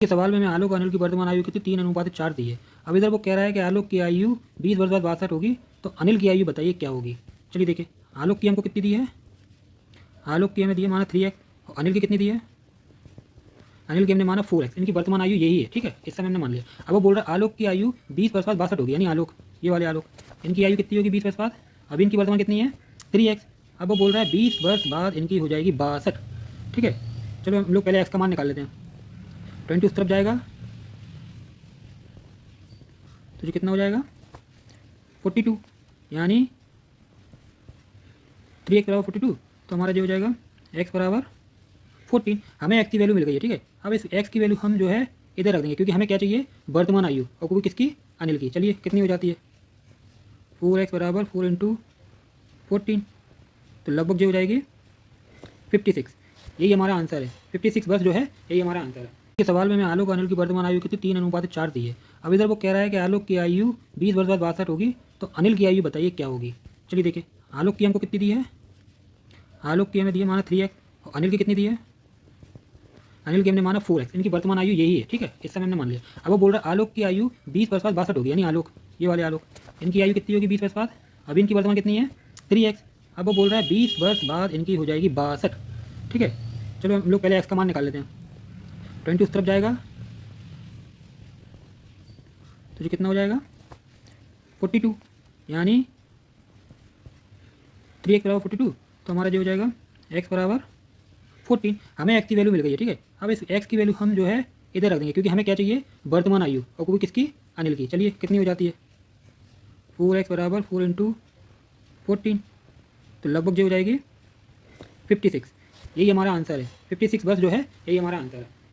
के सवाल में आलोक और अनिल की वर्तमान आयु कितनी 3:4 दी है। अब इधर वो कह रहा है कि आलोक की आयु 20 वर्ष बाद 62 होगी, तो अनिल की आयु बताइए क्या होगी। चलिए देखिए, आलोक की हमको कितनी दी है, आलोक की हमें दी है माना 3x, और अनिल की कितनी दी है, अनिल की हमने माना 4x। इनकी वर्तमान आयु यही है, ठीक है, इस समय हमने मान लिया। अब वो बोल रहा है आलोक की आयु 20 वर्ष बाद 62 होगी, यानी आलोक, ये वाले आलोक, इनकी आयु कितनी होगी 20 वर्ष बाद। अभी इनकी वर्तमान कितनी है 3x। अब वो बोल रहा है 20 वर्ष बाद इनकी हो जाएगी 62, ठीक है। चलो हम लोग पहले x का मान निकाल लेते हैं। 20 उस तरफ जाएगा तो ये कितना हो जाएगा 42, यानी 3x बराबर 42, तो हमारा जो हो जाएगा x बराबर 14। हमें x की वैल्यू मिल गई है, ठीक है। अब इस x की वैल्यू हम जो है इधर रख देंगे, क्योंकि हमें क्या चाहिए वर्तमान आयु, और वो किसकी, अनिल की। चलिए कितनी हो जाती है 4x बराबर 4 × 14, तो लगभग जो हो जाएगी 56। यही हमारा आंसर है, 56 वर्ष जो है यही हमारा आंसर है। के सवाल में आलोक और अनिल की वर्तमान आयु कितनी 3:4 दी है। अब इधर वो कह रहा है कि आलोक की आयु 20 वर्ष बाद 62 होगी, तो अनिल की आयु बताइए क्या होगी। चलिए देखिए, आलोक की हमको कितनी दी है, आलोक की हमें दी है माना 3x, और अनिल की कितनी दी है, अनिल की हमने माना 4x। इनकी वर्तमान आयु यही है, ठीक है, इस समय हमने मान लिया। अब वो बोल रहा है आलोक की आयु 20 वर्ष बाद 62 होगी, यानी आलोक, ये वाले आलोक, इनकी आयु कितनी होगी 20 वर्ष बाद। अभी इनकी वर्तमान कितनी है 3x। अब वो बोल रहा है 20 वर्ष बाद इनकी हो जाएगी 62, ठीक है। चलो हम लोग पहले x का मान निकाल लेते हैं। 20 उस तरफ जाएगा तो ये कितना हो जाएगा 42, यानी 3x बराबर 42, तो हमारा जो हो जाएगा x बराबर 14। हमें x की वैल्यू मिल गई है, ठीक है। अब इस x की वैल्यू हम जो है इधर रख देंगे, क्योंकि हमें क्या चाहिए वर्तमान आयु, और वो किसकी, अनिल की। चलिए कितनी हो जाती है 4x बराबर 4 × 14, तो लगभग जो हो जाएगी 56। यही हमारा आंसर है, 56 वर्ष जो है यही हमारा आंसर है।